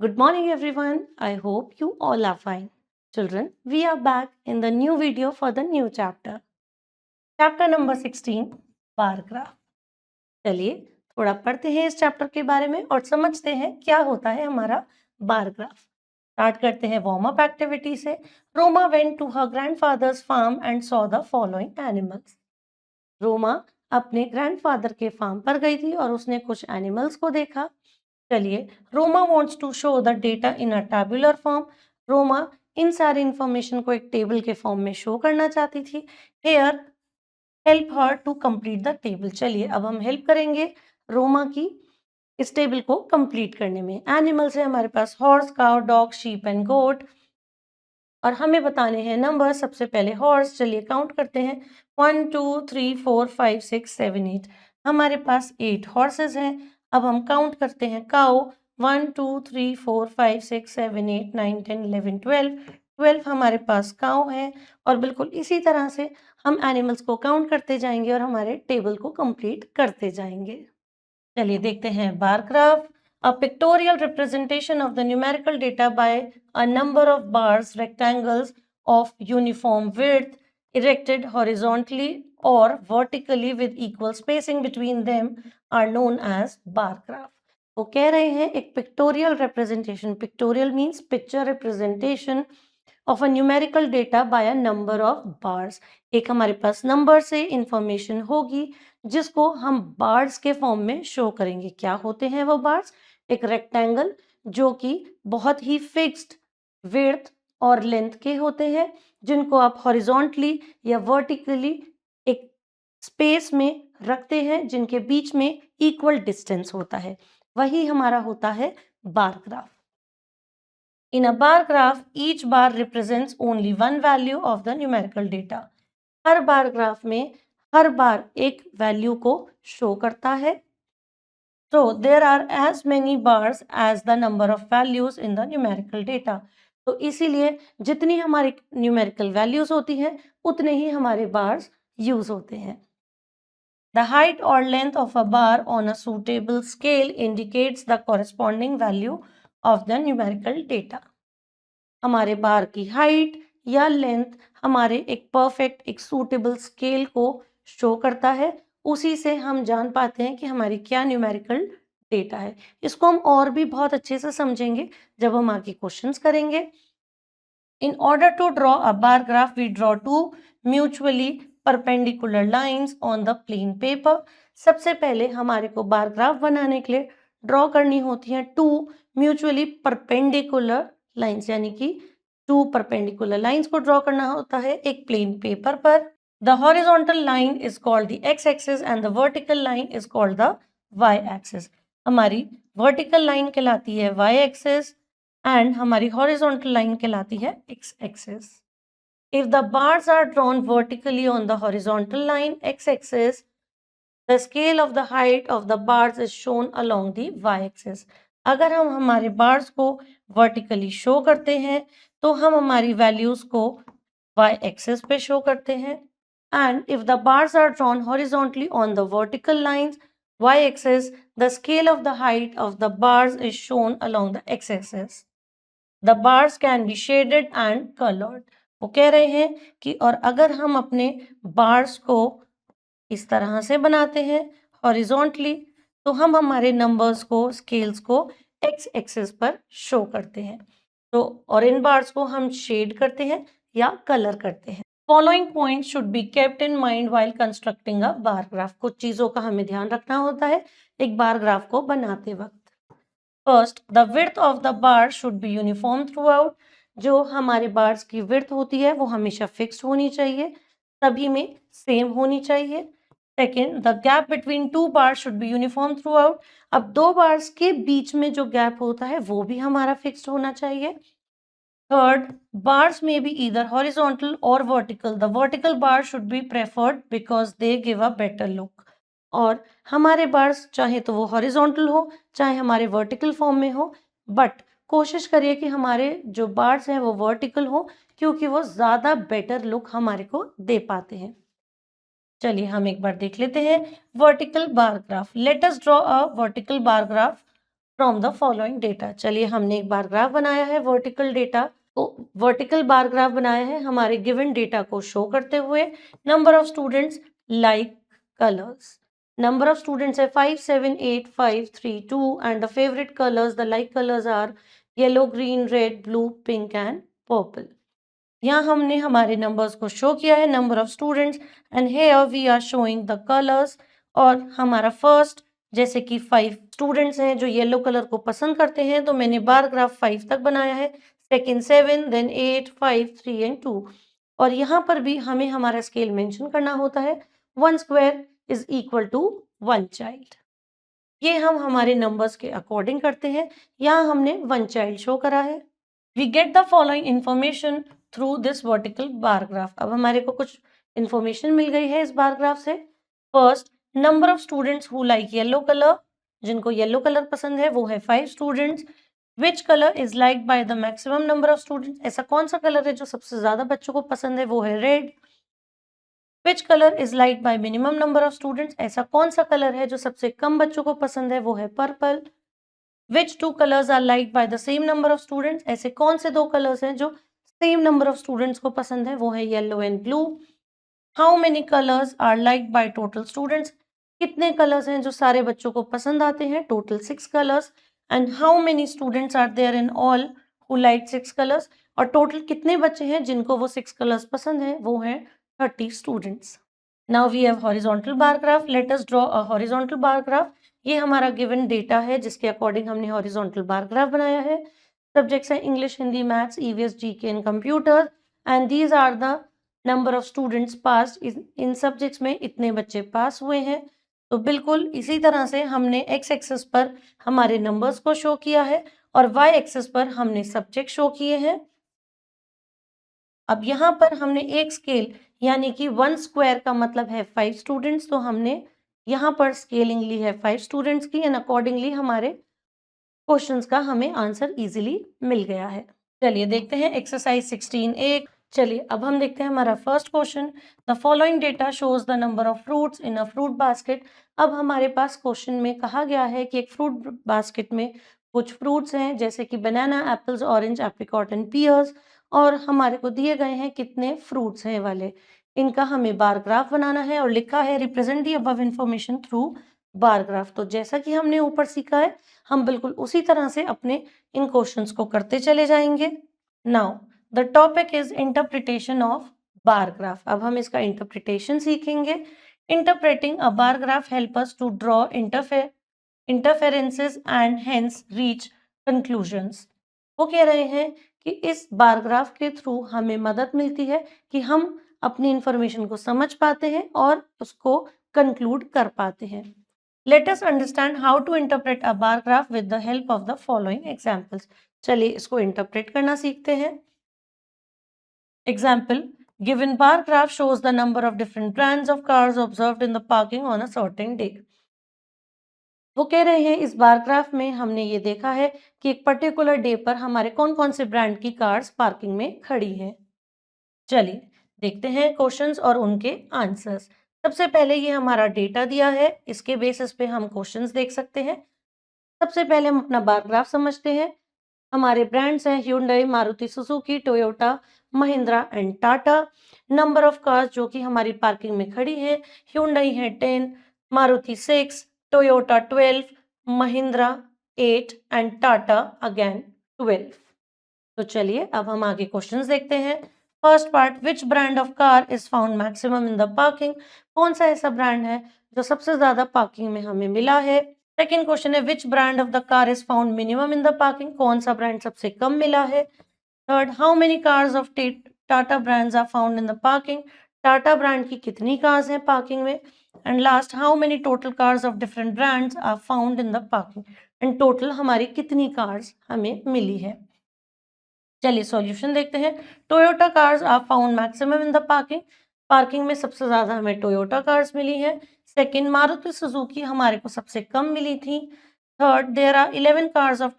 Good morning, everyone. I hope you all are fine. Children, we are back in the new video for the new chapter. Chapter number 16, bar graph. चलिए थोड़ा पढ़ते हैं इस chapter के बारे में और समझते हैं क्या होता है हमारा बार ग्राफ. स्टार्ट करते हैं वार्म अप एक्टिविटी से. Roma went to her grandfather's farm and saw the following animals. Roma अपने ग्रैंडफादर के फार्म पर गई थी और उसने कुछ एनिमल्स को देखा. चलिए, Roma wants to show the data in a tabular form. Roma इन सारी इंफॉर्मेशन को एक टेबल के फॉर्म में शो करना चाहती थी. Here help her to complete the table. चलिए अब हम हेल्प करेंगे रोमा की इस टेबल को कंप्लीट करने में. एनिमल्स है हमारे पास horse, cow, dog, sheep and goat और हमें बताने हैं नंबर. सबसे पहले हॉर्स. चलिए काउंट करते हैं. 1 2 3 4 5 6 7 8. हमारे पास 8 हॉर्सेस हैं. अब हम काउंट करते हैं काउ. 1 2 3 4 5 6 7 8 9 10 11 12 हमारे पास काउ है. और बिल्कुल इसी तरह से हम एनिमल्स को काउंट करते जाएंगे और हमारे टेबल को कंप्लीट करते जाएंगे. चलिए देखते हैं bar graph. A pictorial representation of the numerical data by a number of bars, rectangles of uniform width, erected horizontally or vertically with equal spacing between them are known as bar graph. वो कह रहे हैं एक pictorial representation. Pictorial means picture representation of a numerical data bye a number of bars. एक हमारे पास number से information होगी जिसको हम बार्स के फॉर्म में शो करेंगे. क्या होते हैं वो बार्स? एक रेक्टेंगल जो कि बहुत ही फिक्स्ड विड्थ और लेंथ के होते हैं जिनको आप हॉरिजॉन्टली या वर्टिकली एक स्पेस में रखते हैं जिनके बीच में इक्वल डिस्टेंस होता है. वही हमारा होता है bar graph. In a bar graph, each bar represents only one value of the numerical data. Her bar graph में हर बार एक वैल्यू को शो करता है. So there are as many bars as the number of values in the numerical data. तो इसीलिए जितनी हमारी numerical values होती हैं उतने ही हमारे बार्स यूज होते हैं. The height or length of a bar on a suitable scale indicates the corresponding value of the numerical data. हमारे बार की हाइट या लेंथ हमारे एक परफेक्ट एक सूटेबल स्केल को शो करता है. उसी से हम जान पाते हैं कि हमारी क्या न्यूमेरिकल डेटा है. इसको हम और भी बहुत अच्छे से समझेंगे जब हम आगे क्वेश्चंस करेंगे. In order to draw a bar graph, we draw two mutually perpendicular lines on the plain paper. सबसे पहले हमारे को बार ग्राफ बनाने के लिए ड्रॉ करनी होती हैं टू म्यूचुअली परपेंडिकुलर लाइंस, यानी कि टू परपेंडिकुलर लाइंस को ड्रॉ करना होता है एक प्लेन पेपर पर. The horizontal line is called the x axis and the vertical line is called the y axis. हमारी वर्टिकल लाइन कहलाती है वाई एक्सिस एंड हमारी हॉरिजॉन्टल लाइन कहलाती है x axis. If the bars are drawn vertically on the horizontal line x-axis, the scale of the height of the bars is shown along the y-axis. अगर हम हमारे bars को vertically show करते हैं तो हम हमारी values को y-axis पे show करते हैं. And if the bars are drawn horizontally on the vertical lines y-axis, the scale of the height of the bars is shown along the x-axis. The bars can be shaded and colored. वो कह रहे हैं कि और अगर हम अपने bars को इस तरह से बनाते हैं हॉरिजॉन्टली तो हम हमारे नंबर्स को स्केल्स को एक्स एक्सिस पर शो करते हैं. तो और इन बार्स को हम शेड करते हैं या कलर करते हैं. Following point should be kept in mind while constructing a bar graph. कुछ चीजों का हमें ध्यान रखना होता है एक बार ग्राफ को बनाते वक्त. First, the width of the bar should be uniform through out. जो हमारे बार्स की विड्थ होती है वो हमेशा फिक्स होनी चाहिए, सभी में सेम होनी चाहिए. Second, the gap between two bars should be uniform through out. अब दो बार्स के बीच में जो गैप होता है वो भी हमारा फिक्स्ड होना चाहिए. Third, bars may be either horizontal or vertical. The vertical bar should be preferred because they give a better look. और हमारे बार्स चाहे तो वो हॉरिजॉन्टल हो चाहे हमारे वर्टिकल फॉर्म में हो, बट कोशिश करिए कि हमारे जो बार्स हैं वो वर्टिकल हो क्योंकि वो ज़्यादा बेटर लुक हमारे को दे पाते हैं. चलिए हम एक बार देख लेते हैं vertical bar graph. Let us draw a vertical bar graph from the following data. चलिए हमने एक बार ग्राफ बनाया है वर्टिकल डेटा, तो वर्टिकल बार ग्राफ बनाया है हमारे गिवन डेटा को शो करते हुए। Number of students, like colours, number of students है 5 7 8 5 3 2 and the favorite colors, the like colors are yellow green red blue pink and purple। यहाँ हमने हमारे नंबर्स को शो किया है, number of students, and here we are showing the colours. और हमारा first जैसे कि 5 स्टूडेंट्स हैं जो येलो कलर को पसंद करते हैं, तो मैंने बार ग्राफ 5 तक बनाया है, सेकेंड 7, देन 8 5 3 एंड 2। और यहाँ पर भी हमें हमारा स्केल मेंशन करना होता है, 1 square is equal to 1 child. ये हम हमारे नंबर्स के अकॉर्डिंग करते हैं। यहाँ हमने 1 चाइल्ड शो करा है। We get the following information through this vertical bar graph. अब हमारे को कुछ इंफॉर्मेशन मिल गई है इस बार ग्राफ से। First, number of students who like yellow colour, जिनको येलो कलर पसंद है वो है 5 students. Which colour is like by the maximum number of students, ऐसा कौन सा कलर है जो सबसे ज्यादा बच्चों को पसंद है, वो है red. Which colour is like bye minimum number of students, ऐसा कौन सा कलर है जो सबसे कम बच्चों को पसंद है, वो है purple. Which two colours are like by the same number of students, ऐसे कौन से दो कलर्स हैं जो सेम नंबर ऑफ स्टूडेंट्स को पसंद है, वो है yellow and blue. How many colours are like by total students, कितने कलर्स हैं जो सारे बच्चों को पसंद आते हैं, total 6 colours. And how many students are there in all who like 6 colours, और टोटल कितने बच्चे हैं जिनको वो 6 कलर्स पसंद है, वो हैं 30 students. Now we have horizontal bar graph, let us draw a horizontal bar graph. ये हमारा गिवन डेटा है जिसके अकॉर्डिंग हमने हॉरिजॉन्टल बार ग्राफ बनाया है। सब्जेक्ट्स हैं English, Hindi, maths, EVS, GK and computer, and these are the number of students pass. इन subjects में इतने बच्चे पास हुए हैं। तो बिल्कुल इसी तरह से हमने एक्स एक्सिस पर हमारे नंबर्स को शो किया है और वाई एक्सिस पर हमने सब्जेक्ट शो किए हैं। अब यहाँ पर हमने एक स्केल यानी कि 1 स्क्वायर का मतलब है 5 स्टूडेंट्स, तो हमने यहाँ पर स्केलिंग ली है 5 स्टूडेंट्स की, एंड अकॉर्डिंगली हमारे क्वेश्चंस का हमें आंसर इजीली मिल गया है। चलिए देखते हैं एक्सरसाइज 16A। चलिए अब हम देखते हैं हमारा first question. The following data shows the number of fruits in a fruit basket. अब हमारे पास क्वेश्चन में कहा गया है कि एक फ्रूट बास्केट में कुछ फ्रूट्स हैं जैसे कि banana, apples, orange, apricot and pears, और हमारे को दिए गए हैं कितने फ्रूट्स हैं वाले। इनका हमें बार ग्राफ बनाना है और लिखा है represent the above information through bar graph. तो जैसा कि हमने ऊपर सीखा है हम बिल्कुल उसी तरह से अपने इन क्वेश्चंस को करते चले जाएंगे। Now the topic is interpretation of bar graph. अब हम इसका इंटरप्रिटेशन सीखेंगे। Interpreting a bar graph help us to draw interferences and hence reach conclusions. वो कह रहे हैं कि इस बार ग्राफ के थ्रू हमें मदद मिलती है कि हम अपनी इंफॉर्मेशन को समझ पाते हैं और उसको कंक्लूड कर पाते हैं। Let us understand how to interpret a bar graph with the help of the following examples। चलिए इसको इंटरप्रेट करना सीखते हैं। Example, given bar graph shows the number of different brands of cars observed in the parking on a certain day। वो कह रहे हैं इस बार ग्राफ में हमने ये देखा है कि एक पर्टिकुलर डे पर हमारे कौन कौन से ब्रांड की कार्स पार्किंग में खड़ी हैं। चलिए देखते हैं क्वेश्चंस और उनके आंसर्स। सबसे पहले ये हमारा डेटा दिया है, इसके बेसिस पे हम क्वेश्चंस देख सकते हैं। सबसे पहले हम अपना बार ग्राफ समझते हैं। हमारे ब्रांड्स हैं Hyundai, Maruti Suzuki, Toyota, Mahindra and Tata. Number of cars जो कि हमारी पार्किंग में खड़ी है, Hyundai है 10, Maruti 6, Toyota 12, Mahindra 8 and Tata again 12। तो चलिए अब हम आगे क्वेश्चंस देखते हैं। First part, which brand of car is found maximum in the parking. कौन सा ऐसा ब्रांड है जो सबसे ज्यादा पार्किंग में हमें मिला है। सेकेंड क्वेश्चन है, which brand of the car is found minimum in the parking. कौन सा ब्रांड सबसे कम मिला है। Third, how many cars of Tata brands are found in the parking. Tata brand की कितनी कार्स हैं पार्किंग में। And last, how many total cars of different brands are found in the parking. And total हमारी कितनी कार्स हमें मिली है। चलिए solution देखते हैं। Toyota cars are found maximum in the parking. Parking में सबसे ज्यादा हमें टोयोटा कार्स मिली है। सेकंड, मारुति सुजुकी हमारे को सबसे कम मिली थी। Third, there are 11 cars of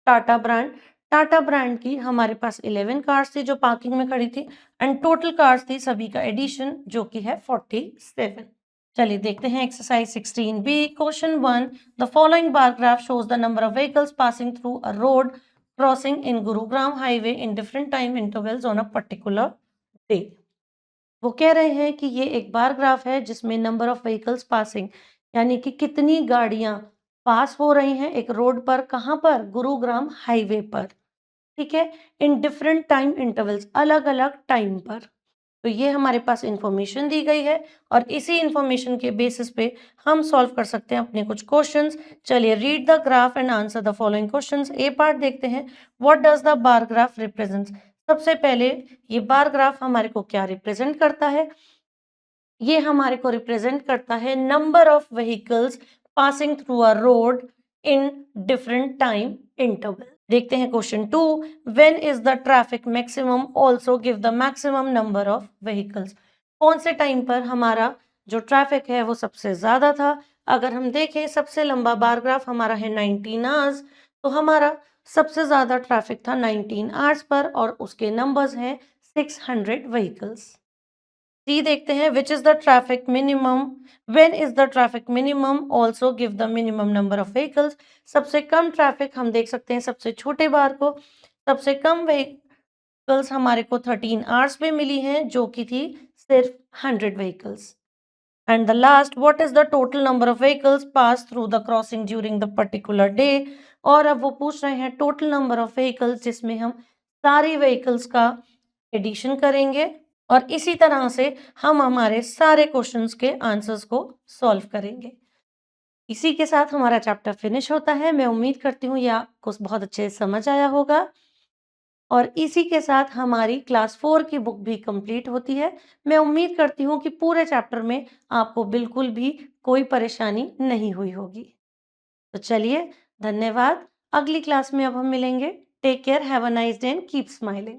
Tata brand. Tata brand की हमारे पास 11 कार्स थी जो पार्किंग में खड़ी थी, एंड टोटल कार्स थी सभी का एडिशन जो कि है 47। चलिए देखते हैं exercise 16B question 1। The following bar graph shows the number of vehicles passing through a road crossing in Gurugram highway in different time intervals on a particular day. वो कह रहे हैं कि ये एक बार ग्राफ है जिसमें नंबर ऑफ व्हीकल्स पासिंग यानी कि कितनी गाड़ियां पास हो रही हैं एक रोड पर, कहाँ पर, गुरुग्राम हाईवे पर। ठीक है, इन डिफरेंट टाइम इंटरवल्स, अलग अलग टाइम पर। तो ये हमारे पास इंफॉर्मेशन दी गई है और इसी इंफॉर्मेशन के बेसिस पे हम सॉल्व कर सकते हैं अपने कुछ क्वेश्चंस। चलिए read the graph and answer the following questions. A part देखते हैं, what does the bar graph represents. सबसे पहले ये बार ग्राफ हमारे को क्या रिप्रेजेंट करता है? ये हमारे को रिप्रेजेंट करता है number of vehicles passing through a road in different time interval. देखते हैं question 2, when is the traffic maximum also give the maximum number of vehicles. कौन से टाइम पर हमारा जो ट्रैफिक है वो सबसे ज्यादा था? अगर हम देखें सबसे लंबा बार ग्राफ हमारा है 19 आवर्स, तो हमारा सबसे ज्यादा ट्रैफिक था 19 आवर्स पर और उसके नंबर्स हैं 600 व्हीकल्स। सी देखते हैं, which is the traffic minimum, when is the traffic minimum also give the minimum number of vehicles. सबसे कम ट्रैफिक हम देख सकते हैं सबसे छोटे बार को, सबसे कम व्हीकल्स हमारे को 13 आवर्स पे मिली हैं जो कि थी सिर्फ 100 vehicles. And the last, what is the total number of vehicles pass through the crossing during the particular day. और अब वो पूछ रहे हैं टोटल नंबर ऑफ व्हीकल्स जिसमें हम सारी व्हीकल्स का एडिशन करेंगे और इसी तरह से हम हमारे सारे क्वेश्चंस के आंसर्स को सॉल्व करेंगे। इसी के साथ हमारा चैप्टर फिनिश होता है। मैं उम्मीद करती हूँ ये आपको बहुत अच्छे से समझ आया होगा और इसी के साथ हमारी क्लास 4 की बुक भी कंप्लीट होती है। मैं उम्मीद करती हूँ कि पूरे चैप्टर में आपको बिल्कुल भी कोई परेशानी नहीं हुई होगी। तो चलिए, धन्यवाद। अगली क्लास में अब हम मिलेंगे। Take care, have a nice day and keep smiling.